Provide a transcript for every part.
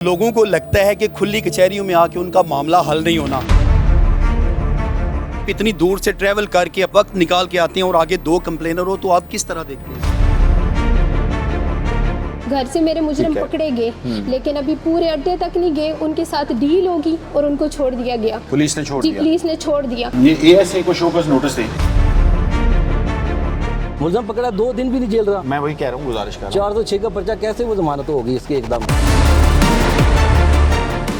लोगों को लगता है कि खुली कचहरियों में आके उनका मामला हल नहीं होना। इतनी दूर से ट्रैवल करके अब वक्त निकाल के आते हैं और आगे दो कंप्लेनर हो, तो आप किस तरह देखते हैं? घर से मेरे मुजरिम पकड़े गए, लेकिन अभी पूरे अड्डे तक नहीं गए, उनके साथ डील होगी और उनको छोड़ दिया गया। पुलिस ने छोड़ जी, दिया? पुलिस ने छोड़ दिया। ये एएसआई को शोकस नोटिस दें। मुलजम पकड़ा 2 दिन भी नहीं जेल रहा। मैं वही कह रहा हूँ, गुजारिश कर रहा हूँ। 406 का पर्चा कैसे वो जमानत होगी इसकी एकदम।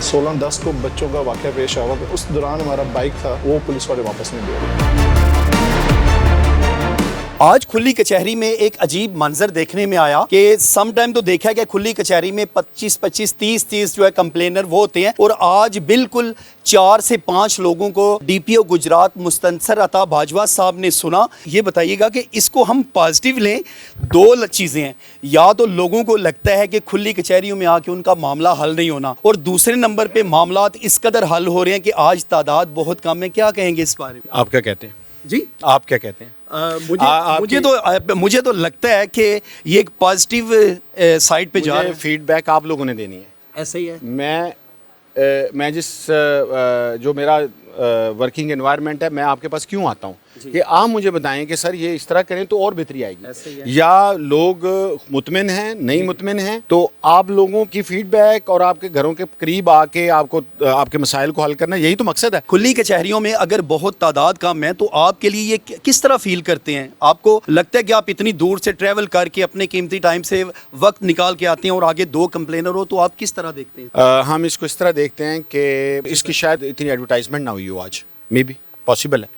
16-10 को बच्चों का वाकया पेश आया, उस दौरान हमारा बाइक था वो पुलिस वाले वापस नहीं दिए। आज खुली कचहरी में एक अजीब मंजर देखने में आया कि सम टाइम तो देखा कि खुली कचहरी में 25-25, 30-30 जो है कंप्लेनर वो होते हैं, और आज बिल्कुल 4 से 5 लोगों को डीपीओ गुजरात मुस्तनसर अता बाजवा साहब ने सुना। ये बताइएगा कि इसको हम पॉजिटिव लें। 2 चीज़ें हैं, या तो लोगों को लगता है कि खुली कचहरियों में आके उनका मामला हल नहीं होना, और दूसरे नंबर पे मामलात इस कदर हल हो रहे हैं कि आज तादाद बहुत कम है। क्या कहेंगे इस बारे में? आप क्या कहते हैं जी, आप क्या कहते हैं? मुझे तो लगता है कि ये एक पॉजिटिव साइड पे जा रहा है। फीडबैक आप लोगों ने देनी है। ऐसा ही है। मैं जिस जो मेरा वर्किंग एनवायरनमेंट है, मैं आपके पास क्यों आता हूँ कि आप मुझे बताएं कि सर ये इस तरह करें तो और बेहतरी आएगी, या लोग मुतमिन हैं नहीं मुतमिन हैं। तो आप लोगों की फीडबैक और आपके घरों के करीब आके आपको आपके मसाइल को हल करना, यही तो मकसद है। खुली कचहरियों में अगर बहुत तादाद कम है तो आपके लिए ये किस तरह फील करते हैं? आपको लगता है कि आप इतनी दूर से ट्रैवल करके अपने कीमती टाइम से वक्त निकाल के आते हैं और आगे 2 कंप्लेनर हो, तो आप किस तरह देखते हैं? हम इसको इस तरह देखते हैं कि इसकी शायद इतनी एडवर्टाइजमेंट ना हुई हो आज, मे बी पॉसिबल है।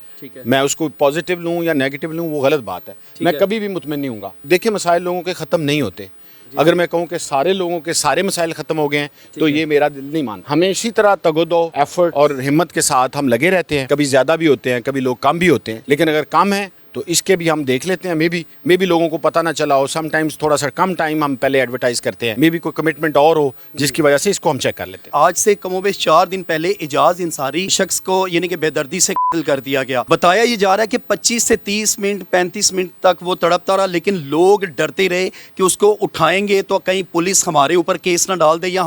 मैं उसको पॉजिटिव लूँ या नेगेटिव लूँ वो गलत बात है। मैं कभी भी मुतमिन नहीं हूँगा। देखिए, मसाइल लोगों के ख़त्म नहीं होते। अगर मैं कहूँ कि सारे लोगों के सारे मसाइल ख़त्म हो गए हैं तो ये मेरा दिल नहीं मानता। हमें इसी तरह तगदो, एफर्ट और हिम्मत के साथ हम लगे रहते हैं। कभी ज़्यादा भी होते हैं, कभी लोग कम भी होते हैं, लेकिन अगर कम है तो इसके भी हम देख लेते हैं। मे बी लोगों को पता ना चला हो। समटाइम्स थोड़ा सा कम टाइम हम पहले एडवर्टाइज करते हैं, मे बी कोई कमिटमेंट और हो जिसकी वजह से इसको हम चेक कर लेते हैं। आज से कमोबेश 4 दिन पहले इजाज इंसारी शख्स को यानी कि बेदर्दी से कत्ल कर दिया गया। बताया ये जा रहा है कि 25 से 30 मिनट 35 मिनट तक वो तड़पता रहा, लेकिन लोग डरते रहे कि उसको उठाएंगे तो कहीं पुलिस हमारे ऊपर केस ना डाल दे या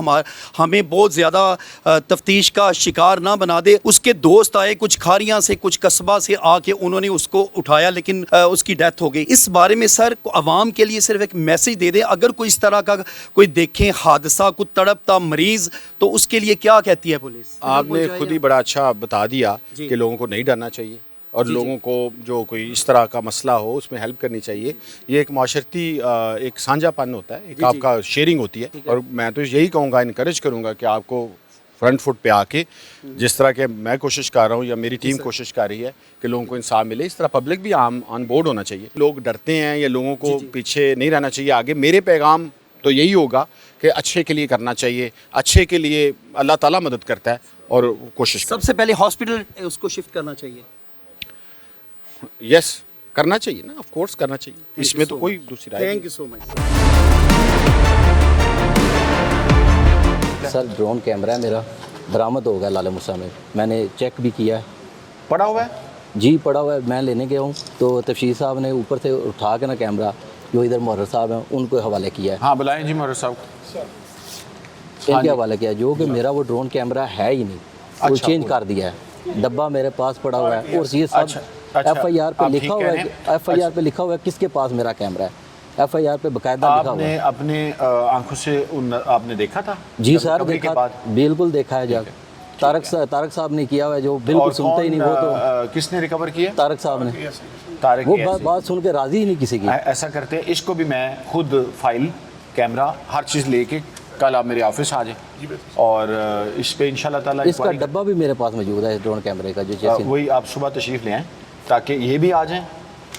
हमें बहुत ज़्यादा तफ्तीश का शिकार ना बना दे। उसके दोस्त आए कुछ खारियाँ से, कुछ कस्बा से आके, उन्होंने उसको उठाया, लेकिन उसकी डेथ हो गई। इस बारे में सर आवाम के लिए सिर्फ एक मैसेज दे दें, अगर कोई इस तरह का कोई देखें हादसा, कोई तड़पता मरीज, तो उसके लिए क्या कहती है पुलिस? आपने खुद ही बड़ा अच्छा बता दिया कि लोगों को नहीं डरना चाहिए और लोगों को जो कोई इस तरह का मसला हो उसमें हेल्प करनी चाहिए। ये एक माशरती एक साझापन होता है, एक आपका शेयरिंग होती है। और मैं तो यही कहूँगा, इनकरेज करूँगा कि आपको फ्रंट फुट पे आके, जिस तरह के मैं कोशिश कर रहा हूँ या मेरी टीम कोशिश कर रही है कि लोगों को इंसाफ मिले, इस तरह पब्लिक भी ऑन बोर्ड होना चाहिए। लोग डरते हैं या लोगों को पीछे नहीं रहना चाहिए आगे। मेरे पैगाम तो यही होगा कि अच्छे के लिए करना चाहिए, अच्छे के लिए अल्लाह ताला मदद करता है और कोशिश सबसे पहले हॉस्पिटल उसको शिफ्ट करना चाहिए। यस, करना चाहिए ना, ऑफ कोर्स करना चाहिए, इसमें तो कोई दूसरी राय नहीं। Thank you so much sir, drone camera है मेरा, बरामद हो गया लाले मुसा में। मैंने चेक भी किया है। पड़ा हुआ है? जी, पड़ा हुआ है। मैं लेने गया हूँ तो तफसीर साहब ने ऊपर से उठा के ना कैमरा, जो इधर मोहर साहब हैं, उनको हवाले किया है। हाँ, बुलाएं जी मोहर साहब। इनके हवाले किया, जो कि मेरा वो ड्रोन कैमरा है ही नहीं, वो चेंज कर दिया है। डब्बा मेरे पास पड़ा हुआ है और ये सब FIR पे लिखा हुआ है। FIR पे लिखा हुआ है किसके पास मेरा कैमरा है। FIR पे बकायदा लिखा हुआ है। आपने अपने आंखों से आपने देखा था? जी सर, देखा, बिल्कुल देखा है। जब तारक साहब ने किया हुआ है, जो बिल्कुल सुनते ही नहीं। वो तो किसने रिकवर किया? तारक साहब ने। तारक वो बात सुन के राजी ही नहीं किसी की। ऐसा करते हैं, इसको भी मैं खुद फाइल, कैमरा, हर चीज़ लेके कल आप मेरे ऑफिस आ जाए और इस पे इंशाल्लाह ताला इसका डब्बा भी मेरे पास मौजूद है, ड्रोन कैमरे का। जो जैसे वही आप सुबह तशरीफ ले आएँ ताकि ये भी आ जाएं,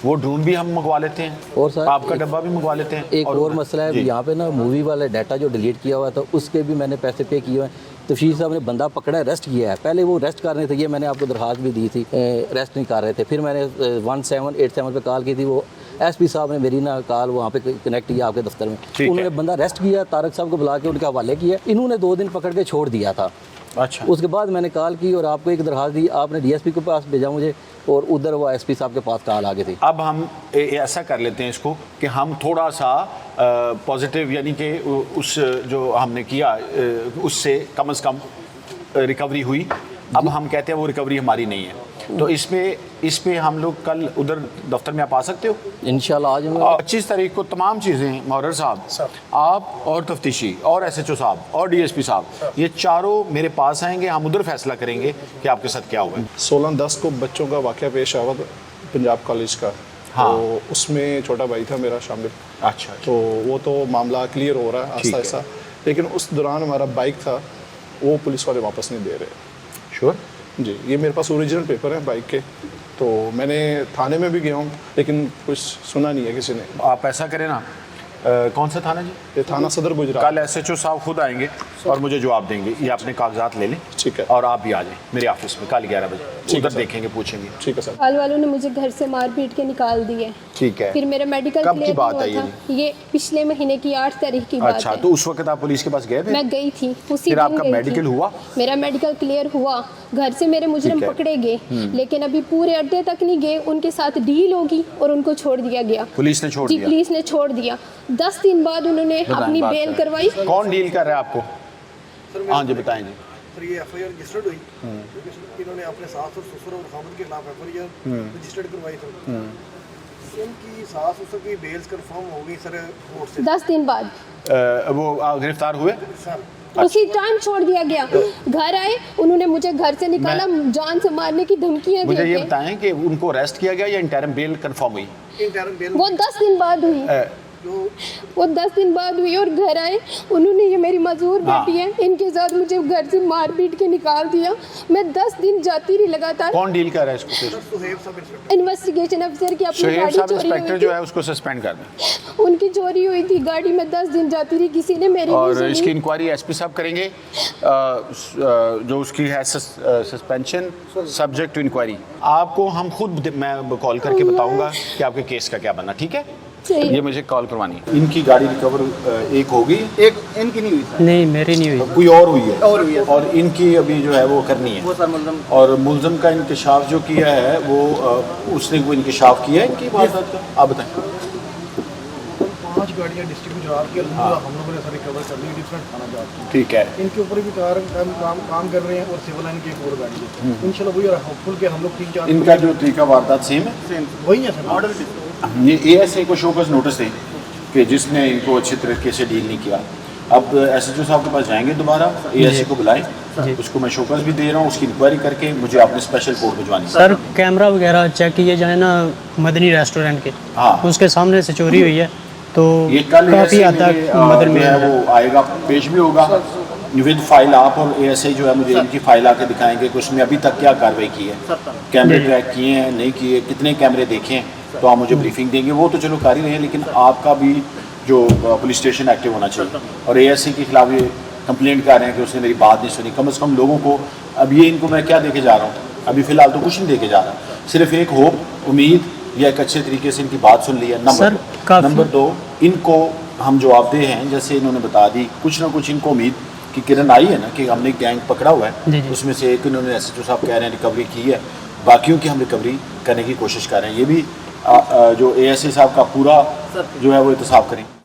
वो ड्रोन भी हम मंगवा लेते हैं और सर आपका डब्बा भी मंगवा लेते हैं। एक और मसला है यहाँ पे ना, मूवी वाला डाटा जो डिलीट किया हुआ था उसके भी मैंने पैसे पे किए हुए हैं। तफसीर साहब ने बंदा पकड़ा है, अरेस्ट किया है। पहले वो अरेस्ट कर रहे थे, ये मैंने आपको दरख्वास्त भी दी थी, अरेस्ट नहीं कर रहे थे। फिर मैंने 1787 पे कॉल की थी, वो SP साहब ने मेरी ना कॉल वहाँ पे कनेक्ट किया आपके दफ्तर में। उन्होंने बंदा अरेस्ट किया, तारक साहब को बुला के उनके हवाले किया। इन्होंने 2 दिन पकड़ के छोड़ दिया था। अच्छा। उसके बाद मैंने कॉल की और आपको एक दरखास्त दी, आपने डीएसपी के पास भेजा मुझे और उधर वो एसपी साहब के पास कॉल आ गई थी। अब हम ऐसा कर लेते हैं इसको कि हम थोड़ा सा पॉजिटिव, यानी कि उस जो हमने किया उससे कम से कम रिकवरी हुई। अब हम कहते हैं वो रिकवरी हमारी नहीं है, तो इस पे हम लोग कल उधर दफ्तर में आप आ सकते हो इंशाल्लाह आ जाऊंगा। 25 तारीख को तमाम चीज़ें मौरर साहब, आप और तफ्तीशी और एसएचओ साहब और डीएसपी साहब, ये चारों मेरे पास आएंगे। हम उधर फैसला करेंगे कि आपके साथ क्या हुआ है। 16/10 को बच्चों का वाक़या पेश आया पंजाब कॉलेज का। हाँ। तो उसमें छोटा भाई था मेरा शामिल। अच्छा। तो वो तो मामला क्लियर हो रहा है ठीक आहिस्ता है। आहिस्ता, लेकिन उस दौरान हमारा बाइक था वो पुलिस वाले वापस नहीं दे रहे। श्योर जी, ये मेरे पास ओरिजिनल पेपर हैं बाइक के, तो मैंने थाने में भी गया हूँ लेकिन कुछ सुना नहीं है किसी ने। आप ऐसा करें ना, कौन सा थाना जी? ये थाना सदर गुजरात। कल एसएचओ साहब खुद आएंगे और मुझे जवाब देंगे। ये अपने कागजात ले लें, ठीक है। और आप भी आ जाएं मेरे ऑफिस में कल 11 बजे। उधर देखेंगे, पूछेंगे। ठीक है सर। हाल वालों ने मुझे घर से मार पीट के निकाल दिए। ठीक है। फिर मेरा मेडिकल कब की क्लियर बात हुआ है ये? था, ये पिछले महीने की 8 तारीख की बात अच्छा, है। तो उस वक्त आप पुलिस के पास गए थे? मैं गई थी, उसी फिर दिन आपका गई मेडिकल थी। हुआ? मेरा मेडिकल क्लियर हुआ, घर से मेरे मुजरिम ठीक है। पकड़े गए, लेकिन अभी पूरे अड्डे तक नहीं गए, उनके साथ डील होगी और उनको छोड़ दिया गया। पुलिस ने छोड़ जी, दिया? पुलिस ने छोड़ दिया। 10 दिन बाद उन्होंने अपनी बात बेल करें। करवाई। कौन डील कर रहा है आपको? हाँ जी, बताएं जी। सर ये एफआईआर रजिस्टर्ड हुई, इन्होंने अपने सास और ससुर और खामद के खिलाफ एफआईआर रजिस्टर्ड करवाई सर। इनकी सास ससुर की बेल्स कंफर्म हो गई सर कोर्ट से। 10 दिन बाद वो गिरफ्तार हुए? सर उसी टाइम छोड़ दिया गया। घर आए, उन्होंने मुझे घर से निकाला, जान से मारने की धमकियां मुझे ये दी। बताएं कि उनको अरेस्ट किया गया या इंटरम बेल कंफर्म हुई? इंटरम बेल वो 10 दिन बाद हुई। जो वो 10 दिन बाद हुई और घर आए, उन्होंने, ये मेरी मजदूर हाँ। बेटी है, इनके साथ मुझे घर से मार पीट के निकाल दिया। मैं 10 दिन जाती रही लगातार। कौन डील कर रहा है इसको? फिर सुहेब सब इंस्पेक्टर इन्वेस्टिगेशन अफसर की अपनी सुहेब गाड़ी साहब चोरी इंस्पेक्टर हुई जो थी, है उसको सस्पेंड कर दें, उनकी चोरी हुई थी गाड़ी में। 10 दिन जाती रही, किसी ने मेरी और नहीं इसकी सुनी। इंक्वायरी एसपी साहब करेंगे। जो उसकी है सस्पेंशन सब्जेक्ट टू इंक्वायरी, आपको हम खुद मैं कॉल करके बताऊंगा कि आपके केस का क्या बनना। ठीक है, चाहिए। ये मुझे कॉल करवानी है। इनकी गाड़ी रिकवर एक होगी, एक इनकी नहीं हुई सर, नहीं मेरी नहीं हुई। कोई और हुई है, और इनकी अभी जो है वो करनी है। और मुलजम का इंकशाफ जो किया है वो उसने वो इंकशाफ किया है इनकी वारदात का। आप बताएं। 5 गाड़ियाँ डिस्ट्रिक्ट गुजरात के हम लोगों ने सर रिकवर कर ली डिफरेंट थाना जाट की। ठीक है, इनके ऊपर भी काम कर रहे हैं और सिविल लाइन की एक और गाड़ी है। इंशाल्लाह वही होपफुल के हम लोग 3-4 इनका जो तरीका वारदात सेम है। वही है सर ऑर्डर। ये एएसए को शोकस नोटिस दें कि जिसने इनको अच्छे तरीके से डील नहीं किया। अब एसएचओ साहब के पास जाएंगे दोबारा, एएसए को बुलाएं, उसको मैं शोकस भी दे रहा हूँ, उसकी इंक्वायरी करके मुझे आपने स्पेशल कोर्ट भिजवानी है। सर कैमरा वगैरह चेक किए जाए ना मदनी रेस्टोरेंट के, हाँ। उसके सामने से चोरी हुई है, तो ये कल काफ़ी हद ASA तक में, मदद जो मिल है वो आएगा, पेश भी होगा विद फाइल। आप और एएसआई जो है मुझे इनकी फाइल आके दिखाएंगे कि उसमें अभी तक क्या कार्रवाई की है, कैमरे ट्रैक किए हैं नहीं किए, कितने कैमरे देखे हैं, तो आप मुझे ब्रीफिंग देंगे। वो तो चलो कर ही रहे हैं, लेकिन आपका भी जो पुलिस स्टेशन एक्टिव होना चाहिए। और एएसआई के खिलाफ ये कंप्लेंट कर रहे हैं कि उसने मेरी बात नहीं सुनी। कम से कम लोगों को, अब ये इनको मैं क्या देके जा रहा हूँ, अभी फ़िलहाल तो कुछ नहीं देके जा रहा, सिर्फ एक होप, उम्मीद, या एक अच्छे तरीके से इनकी बात सुन ली है। नंबर 2, इनको हम जवाबदेह हैं, जैसे इन्होंने बता दी, कुछ ना कुछ इनको उम्मीद कि किरण आई है ना कि हमने गैंग पकड़ा हुआ जी, है, जी। उसमें से एक इन्होंने एसएचओ साहब कह रहे हैं रिकवरी की है, बाकियों की हम रिकवरी करने की कोशिश कर रहे हैं। ये भी जो एएसआई साहब का पूरा जो है वो एहतसाब करें।